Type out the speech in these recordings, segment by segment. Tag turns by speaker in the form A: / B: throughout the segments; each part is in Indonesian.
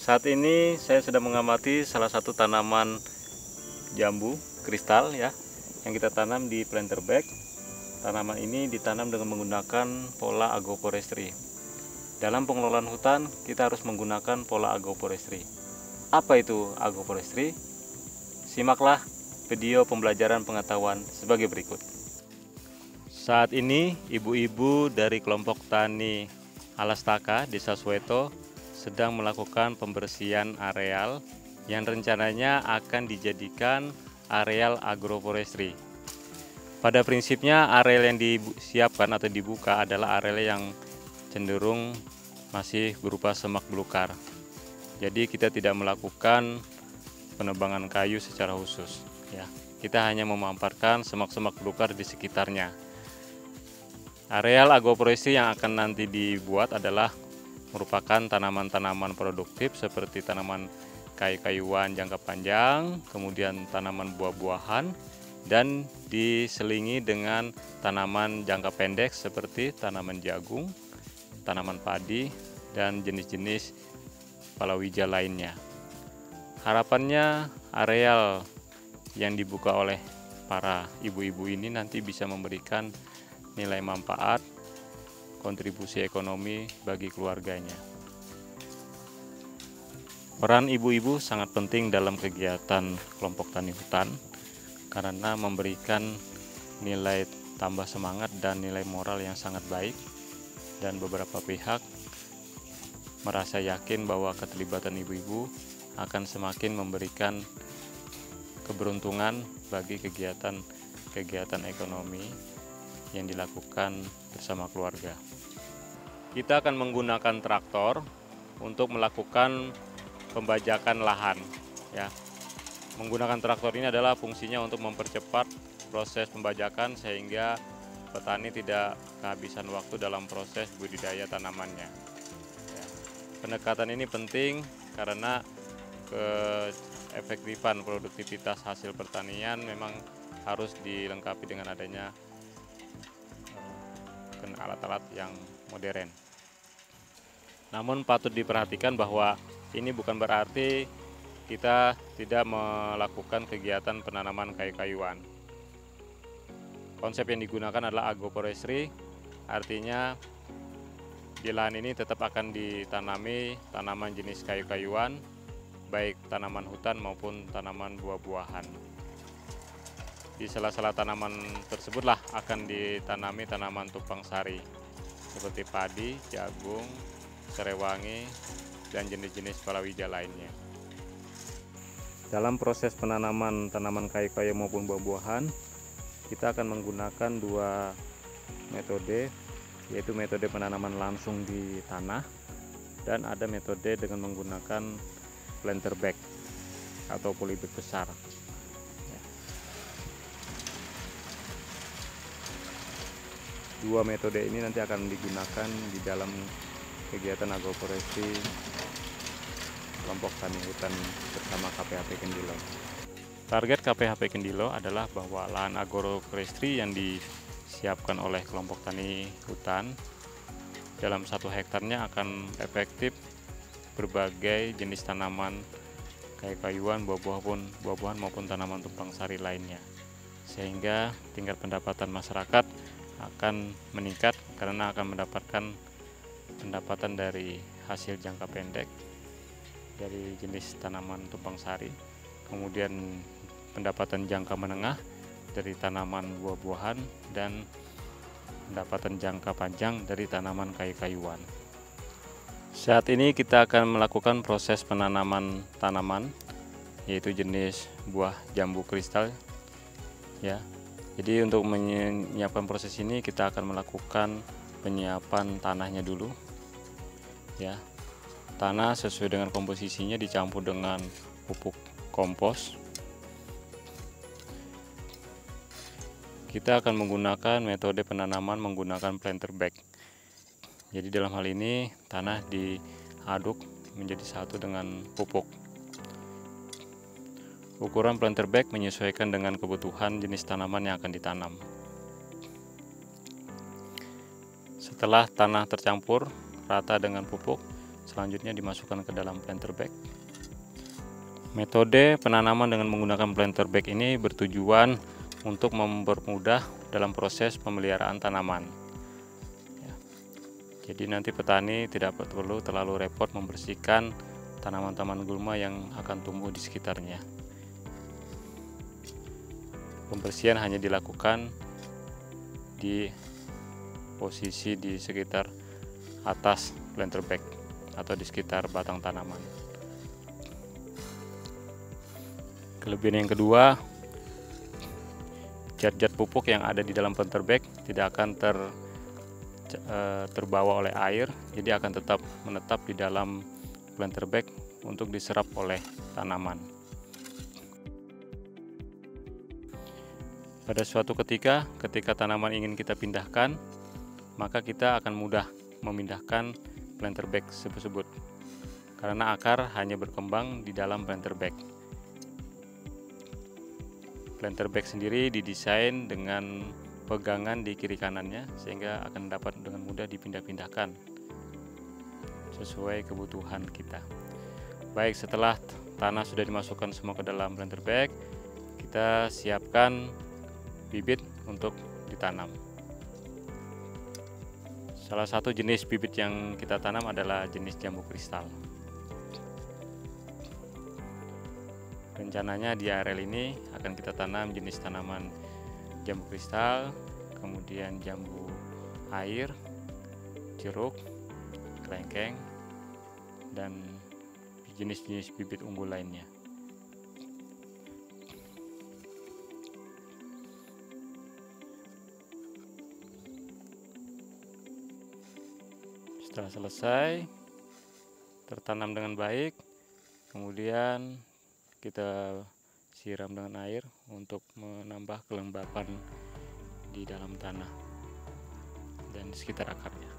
A: Saat ini saya sedang mengamati salah satu tanaman jambu kristal ya, yang kita tanam di planter bag. Tanaman ini ditanam dengan menggunakan pola agroforestry. Dalam pengelolaan hutan kita harus menggunakan pola agroforestry. Apa itu agroforestry? Simaklah video pembelajaran pengetahuan sebagai berikut. Saat ini ibu-ibu dari kelompok tani Alastaka Desa Suweto sedang melakukan pembersihan areal yang rencananya akan dijadikan areal agroforestry. Pada prinsipnya areal yang disiapkan atau dibuka adalah areal yang cenderung masih berupa semak belukar. Jadi kita tidak melakukan penebangan kayu secara khusus ya. Kita hanya memanfaatkan semak-semak belukar di sekitarnya. Areal agroforestry yang akan nanti dibuat adalah merupakan tanaman-tanaman produktif seperti tanaman kayu-kayuan jangka panjang, kemudian tanaman buah-buahan, dan diselingi dengan tanaman jangka pendek seperti tanaman jagung, tanaman padi, dan jenis-jenis palawija lainnya. Harapannya areal yang dibuka oleh para ibu-ibu ini nanti bisa memberikan nilai manfaat, kontribusi ekonomi bagi keluarganya. Peran ibu-ibu sangat penting dalam kegiatan kelompok tani hutan karena memberikan nilai tambah semangat dan nilai moral yang sangat baik, dan beberapa pihak merasa yakin bahwa keterlibatan ibu-ibu akan semakin memberikan keberuntungan bagi kegiatan ekonomi yang dilakukan bersama keluarga. Kita akan menggunakan traktor untuk melakukan pembajakan lahan ya. Menggunakan traktor ini adalah fungsinya untuk mempercepat proses pembajakan sehingga petani tidak kehabisan waktu dalam proses budidaya tanamannya ya. Pendekatan ini penting karena keefektifan produktivitas hasil pertanian memang harus dilengkapi dengan adanya alat-alat yang modern. Namun patut diperhatikan bahwa ini bukan berarti kita tidak melakukan kegiatan penanaman kayu-kayuan. Konsep yang digunakan adalah agroforestry, artinya di lahan ini tetap akan ditanami tanaman jenis kayu-kayuan, baik tanaman hutan maupun tanaman buah-buahan. Di sela-sela tanaman tersebutlah akan ditanami tanaman tumpang sari seperti padi, jagung, serai wangi, dan jenis-jenis palawija lainnya. Dalam proses penanaman tanaman kayu-kayu maupun buah-buahan, kita akan menggunakan dua metode, yaitu metode penanaman langsung di tanah dan ada metode dengan menggunakan planter bag atau polybag besar. Dua metode ini nanti akan digunakan di dalam kegiatan agroforestry kelompok tani hutan bersama KPHP Kendilo. Target KPHP Kendilo adalah bahwa lahan agroforestry yang disiapkan oleh kelompok tani hutan dalam 1 hektarnya akan efektif berbagai jenis tanaman kayu-kayuan, buah-buahan maupun tanaman tumpang sari lainnya, sehingga tingkat pendapatan masyarakat akan meningkat karena akan mendapatkan pendapatan dari hasil jangka pendek dari jenis tanaman tumpang sari, kemudian pendapatan jangka menengah dari tanaman buah-buahan, dan pendapatan jangka panjang dari tanaman kayu-kayuan. Saat ini kita akan melakukan proses penanaman tanaman yaitu jenis buah jambu kristal ya. Jadi untuk menyiapkan proses ini kita akan melakukan penyiapan tanahnya dulu ya. Tanah sesuai dengan komposisinya dicampur dengan pupuk kompos. Kita akan menggunakan metode penanaman menggunakan planter bag. Jadi dalam hal ini tanah diaduk menjadi satu dengan pupuk. Ukuran planter bag menyesuaikan dengan kebutuhan jenis tanaman yang akan ditanam. Setelah tanah tercampur rata dengan pupuk, selanjutnya dimasukkan ke dalam planter bag. Metode penanaman dengan menggunakan planter bag ini bertujuan untuk mempermudah dalam proses pemeliharaan tanaman. Jadi nanti petani tidak perlu terlalu repot membersihkan tanaman-tanaman gulma yang akan tumbuh di sekitarnya. Pembersihan hanya dilakukan di posisi di sekitar atas planter bag atau di sekitar batang tanaman. Kelebihan yang kedua, zat-zat pupuk yang ada di dalam planter bag tidak akan terbawa oleh air, jadi akan tetap menetap di dalam planter bag untuk diserap oleh tanaman. Pada suatu ketika tanaman ingin kita pindahkan, maka kita akan mudah memindahkan planter bag tersebut karena akar hanya berkembang di dalam planter bag. Planter bag sendiri didesain dengan pegangan di kiri kanannya sehingga akan dapat dengan mudah dipindah-pindahkan sesuai kebutuhan kita. Baik, setelah tanah sudah dimasukkan semua ke dalam planter bag, kita siapkan bibit untuk ditanam. Salah satu jenis bibit yang kita tanam adalah jenis jambu kristal. Rencananya di areal ini akan kita tanam jenis tanaman jambu kristal, kemudian jambu air, jeruk, kelengkeng, dan jenis-jenis bibit unggul lainnya. Setelah selesai tertanam dengan baik, kemudian kita siram dengan air untuk menambah kelembapan di dalam tanah dan di sekitar akarnya.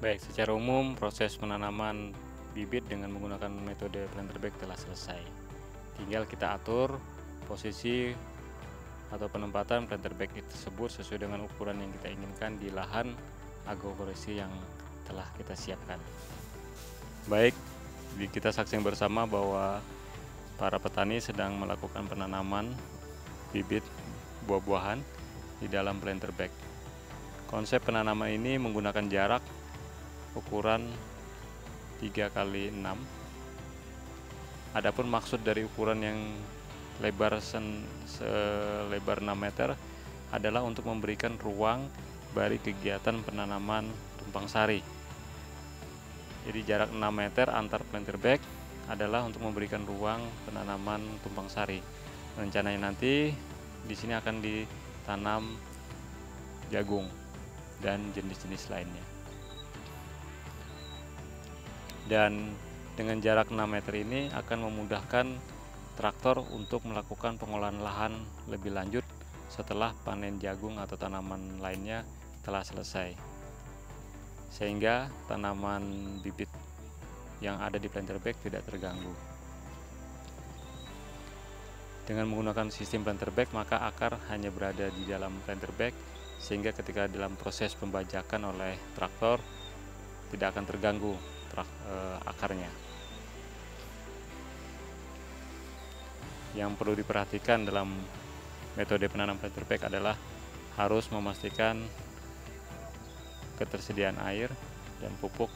A: Baik, secara umum proses penanaman bibit dengan menggunakan metode planter bag telah selesai. Tinggal kita atur posisi atau penempatan planter bag tersebut sesuai dengan ukuran yang kita inginkan di lahan agroforestry yang telah kita siapkan. Baik, kita saksikan bersama bahwa para petani sedang melakukan penanaman bibit buah-buahan di dalam planter bag. Konsep penanaman ini menggunakan jarak ukuran 3x6. Adapun maksud dari ukuran yang selebar 6 meter adalah untuk memberikan ruang bagi kegiatan penanaman tumpang sari. Jadi jarak 6 meter antar planter bag adalah untuk memberikan ruang penanaman tumpang sari. Rencananya nanti di sini akan ditanam jagung dan jenis-jenis lainnya. Dan dengan jarak 6 meter ini akan memudahkan traktor untuk melakukan pengolahan lahan lebih lanjut setelah panen jagung atau tanaman lainnya telah selesai, sehingga tanaman bibit yang ada di planter bag tidak terganggu. Dengan menggunakan sistem planter bag, maka akar hanya berada di dalam planter bag, sehingga ketika dalam proses pembajakan oleh traktor tidak akan terganggu akarnya. Yang perlu diperhatikan dalam metode penanam planter bag adalah harus memastikan ketersediaan air dan pupuk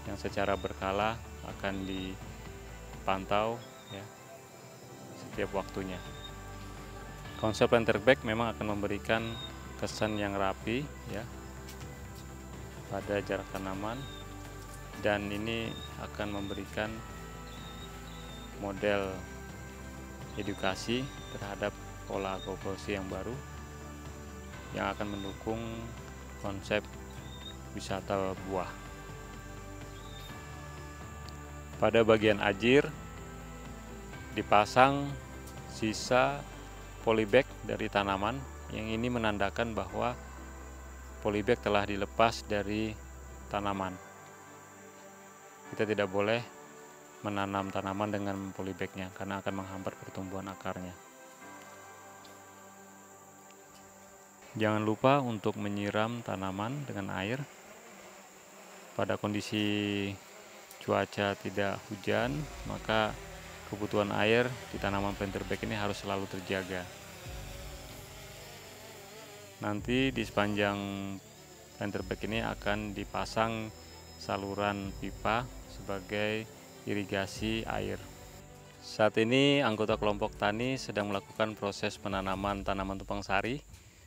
A: yang secara berkala akan dipantau ya, setiap waktunya. Konsep planter bag memang akan memberikan kesan yang rapi ya pada jarak tanaman, dan ini akan memberikan model edukasi terhadap pola agroforestry yang baru yang akan mendukung konsep wisata buah. Pada bagian ajir dipasang sisa polybag dari tanaman, yang ini menandakan bahwa polybag telah dilepas dari tanaman. Kita tidak boleh menanam tanaman dengan polybagnya karena akan menghambat pertumbuhan akarnya. Jangan lupa untuk menyiram tanaman dengan air. Pada kondisi cuaca tidak hujan, maka kebutuhan air di tanaman planter bag ini harus selalu terjaga. Nanti di sepanjang planter bag ini akan dipasang saluran pipa sebagai irigasi air. Saat ini anggota kelompok tani sedang melakukan proses penanaman tanaman tumpang sari.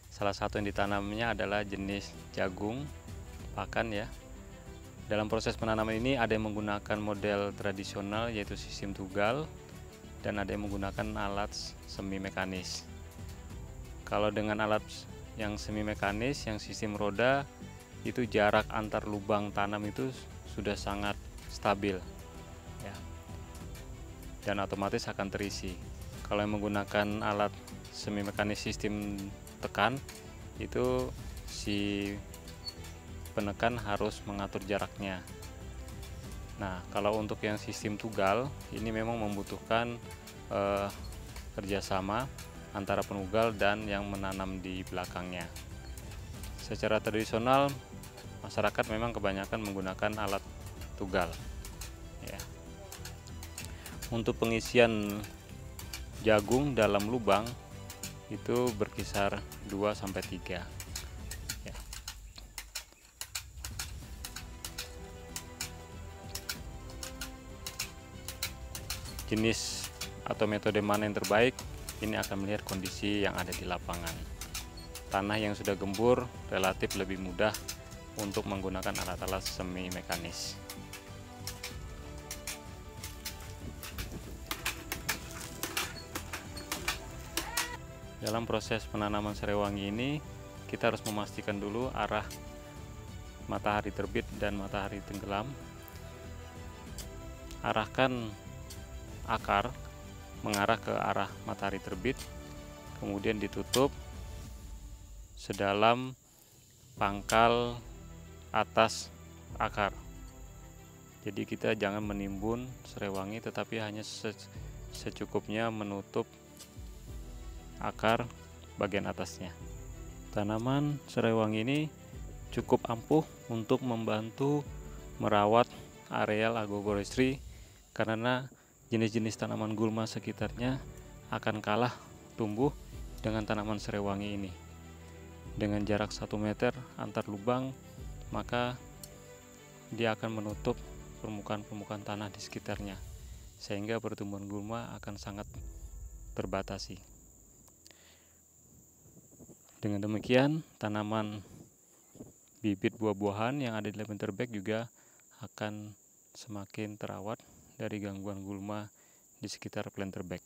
A: Salah satu yang ditanamnya adalah jenis jagung pakan ya. Dalam proses penanaman ini ada yang menggunakan model tradisional yaitu sistem tugal, dan ada yang menggunakan alat semi mekanis. Kalau dengan alat yang semi mekanis yang sistem roda, itu jarak antar lubang tanam itu sudah sangat stabil ya, dan otomatis akan terisi. Kalau yang menggunakan alat semi mekanis sistem tekan, itu si penekan harus mengatur jaraknya. Nah, kalau untuk yang sistem tugal ini memang membutuhkan kerjasama antara penugal dan yang menanam di belakangnya. Secara tradisional masyarakat memang kebanyakan menggunakan alat tugal ya. Untuk pengisian jagung dalam lubang itu berkisar 2-3 ya. Jenis atau metode mana yang terbaik, ini akan melihat kondisi yang ada di lapangan. Tanah yang sudah gembur relatif lebih mudah untuk menggunakan alat-alat semi mekanis. Dalam proses penanaman serewangi ini, kita harus memastikan dulu arah matahari terbit dan matahari tenggelam. Arahkan akar mengarah ke arah matahari terbit, kemudian ditutup sedalam pangkal atas akar. Jadi kita jangan menimbun serewangi, tetapi hanya secukupnya menutup akar bagian atasnya. Tanaman serewangi ini cukup ampuh untuk membantu merawat areal agroforestry, karena jenis-jenis tanaman gulma sekitarnya akan kalah tumbuh dengan tanaman serewangi ini. Dengan jarak 1 meter antar lubang, maka dia akan menutup permukaan-permukaan tanah di sekitarnya, sehingga pertumbuhan gulma akan sangat terbatasi. Dengan demikian, tanaman bibit buah-buahan yang ada di planter bag juga akan semakin terawat dari gangguan gulma di sekitar planter bag.